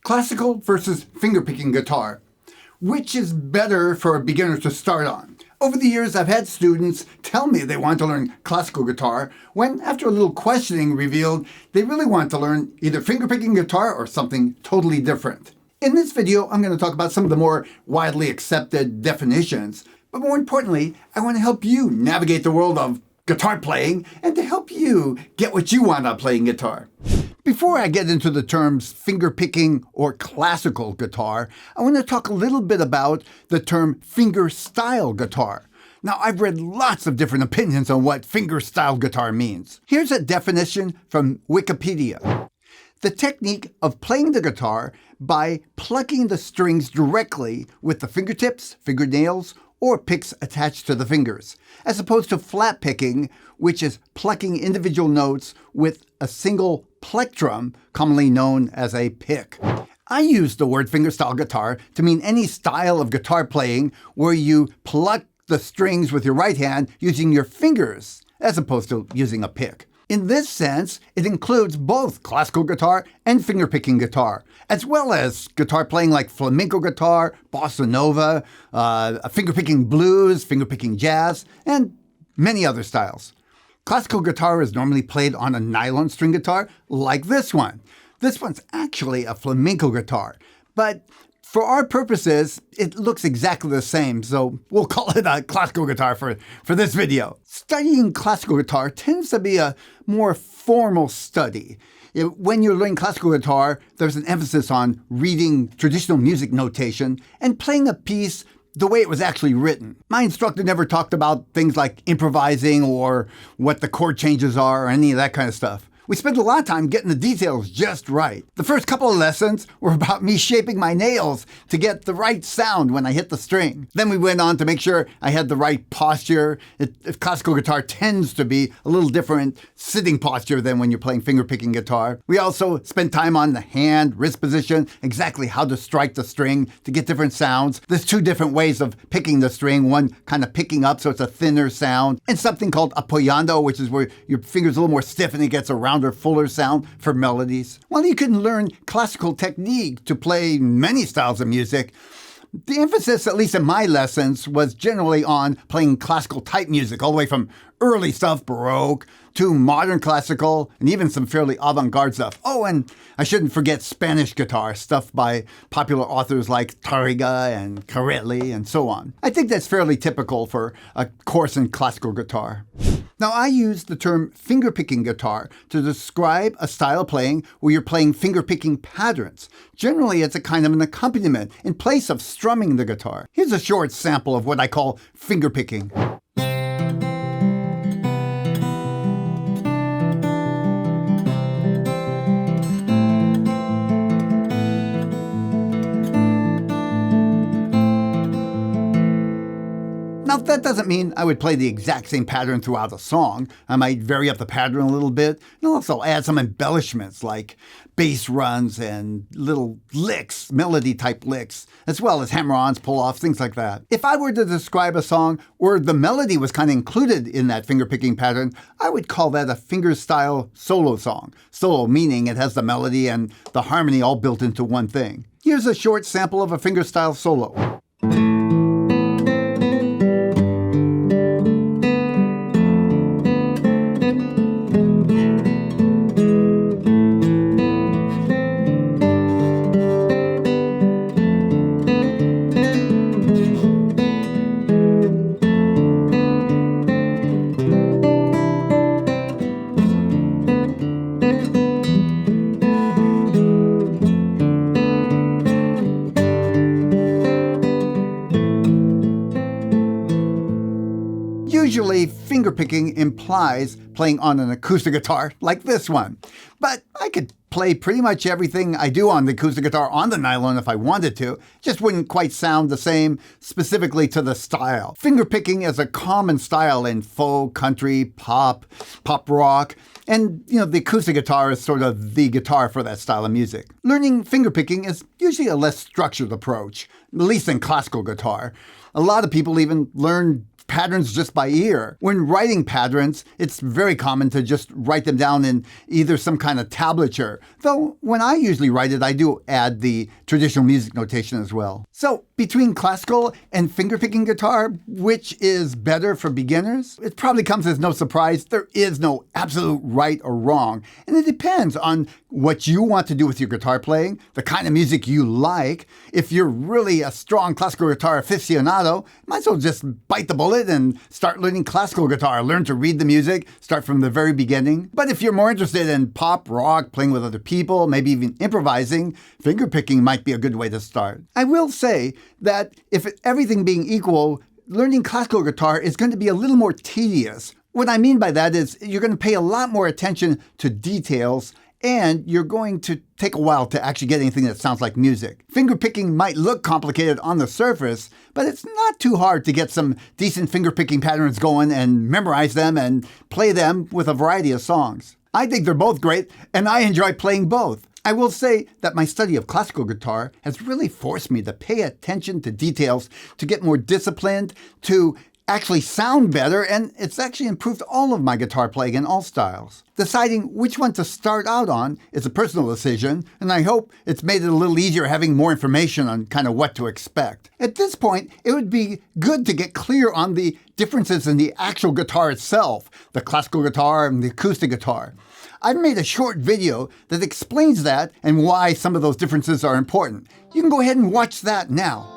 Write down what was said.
Classical versus fingerpicking guitar. Which is better for a beginner to start on? Over the years, I've had students tell me they want to learn classical guitar when, after a little questioning, revealed they really want to learn either fingerpicking guitar or something totally different. In this video, I'm going to talk about some of the more widely accepted definitions, but more importantly, I want to help you navigate the world of guitar playing and to help you get what you want out of playing guitar. Before I get into the terms fingerpicking or classical guitar, I want to talk a little bit about the term fingerstyle guitar. Now, I've read lots of different opinions on what fingerstyle guitar means. Here's a definition from Wikipedia. The technique of playing the guitar by plucking the strings directly with the fingertips, fingernails, or picks attached to the fingers, as opposed to flat picking, which is plucking individual notes with a single plectrum, commonly known as a pick. I use the word fingerstyle guitar to mean any style of guitar playing where you pluck the strings with your right hand using your fingers, as opposed to using a pick. In this sense, it includes both classical guitar and fingerpicking guitar, as well as guitar playing like flamenco guitar, bossa nova, fingerpicking blues, fingerpicking jazz, and many other styles. Classical guitar is normally played on a nylon string guitar like this one. This one's actually a flamenco guitar, but for our purposes, it looks exactly the same, so we'll call it a classical guitar for this video. Studying classical guitar tends to be a more formal study. When you're learning classical guitar, there's an emphasis on reading traditional music notation and playing a piece the way it was actually written. My instructor never talked about things like improvising or what the chord changes are or any of that kind of stuff. We spent a lot of time getting the details just right. The first couple of lessons were about me shaping my nails to get the right sound when I hit the string. Then we went on to make sure I had the right posture. Classical guitar tends to be a little different sitting posture than when you're playing fingerpicking guitar. We also spent time on the hand, wrist position, exactly how to strike the string to get different sounds. There's two different ways of picking the string. One kind of picking up so it's a thinner sound, and something called apoyando, which is where your finger's a little more stiff and it gets a rounder, fuller sound for melodies. While you can learn classical technique to play many styles of music, the emphasis, at least in my lessons, was generally on playing classical type music, all the way from early stuff, Baroque, to modern classical, and even some fairly avant-garde stuff. Oh, and I shouldn't forget Spanish guitar, stuff by popular authors like Tárrega and Corelli and so on. I think that's fairly typical for a course in classical guitar. Now, I use the term fingerpicking guitar to describe a style of playing where you're playing fingerpicking patterns. Generally, it's a kind of an accompaniment in place of strumming the guitar. Here's a short sample of what I call fingerpicking. Now, that doesn't mean I would play the exact same pattern throughout a song. I might vary up the pattern a little bit and also add some embellishments like bass runs and little licks, melody-type licks, as well as hammer-ons, pull-offs, things like that. If I were to describe a song where the melody was kind of included in that fingerpicking pattern, I would call that a fingerstyle solo song. Solo meaning it has the melody and the harmony all built into one thing. Here's a short sample of a fingerstyle solo. Usually, fingerpicking implies playing on an acoustic guitar like this one. But I could play pretty much everything I do on the acoustic guitar on the nylon if I wanted to. It just wouldn't quite sound the same specifically to the style. Fingerpicking is a common style in folk, country, pop rock, and the acoustic guitar is sort of the guitar for that style of music. Learning fingerpicking is usually a less structured approach, at least in classical guitar. A lot of people even learn patterns just by ear. When writing patterns, it's very common to just write them down in either some kind of tablature. Though when I usually write it, I do add the traditional music notation as well. So between classical and fingerpicking guitar, which is better for beginners? It probably comes as no surprise. There is no absolute right or wrong. And it depends on what you want to do with your guitar playing, the kind of music you like. If you're really a strong classical guitar aficionado, might as well just bite the bullet and start learning classical guitar. Learn to read the music, start from the very beginning. But if you're more interested in pop, rock, playing with other people, maybe even improvising, fingerpicking might be a good way to start. I will say that if everything being equal, learning classical guitar is going to be a little more tedious. What I mean by that is you're going to pay a lot more attention to details, and you're going to take a while to actually get anything that sounds like music. Fingerpicking might look complicated on the surface, but it's not too hard to get some decent fingerpicking patterns going and memorize them and play them with a variety of songs. I think they're both great, and I enjoy playing both. I will say that my study of classical guitar has really forced me to pay attention to details, to get more disciplined, to actually sound better, and it's actually improved all of my guitar playing in all styles. Deciding which one to start out on is a personal decision, and I hope it's made it a little easier having more information on kind of what to expect. At this point, it would be good to get clear on the differences in the actual guitar itself, the classical guitar and the acoustic guitar. I've made a short video that explains that and why some of those differences are important. You can go ahead and watch that now.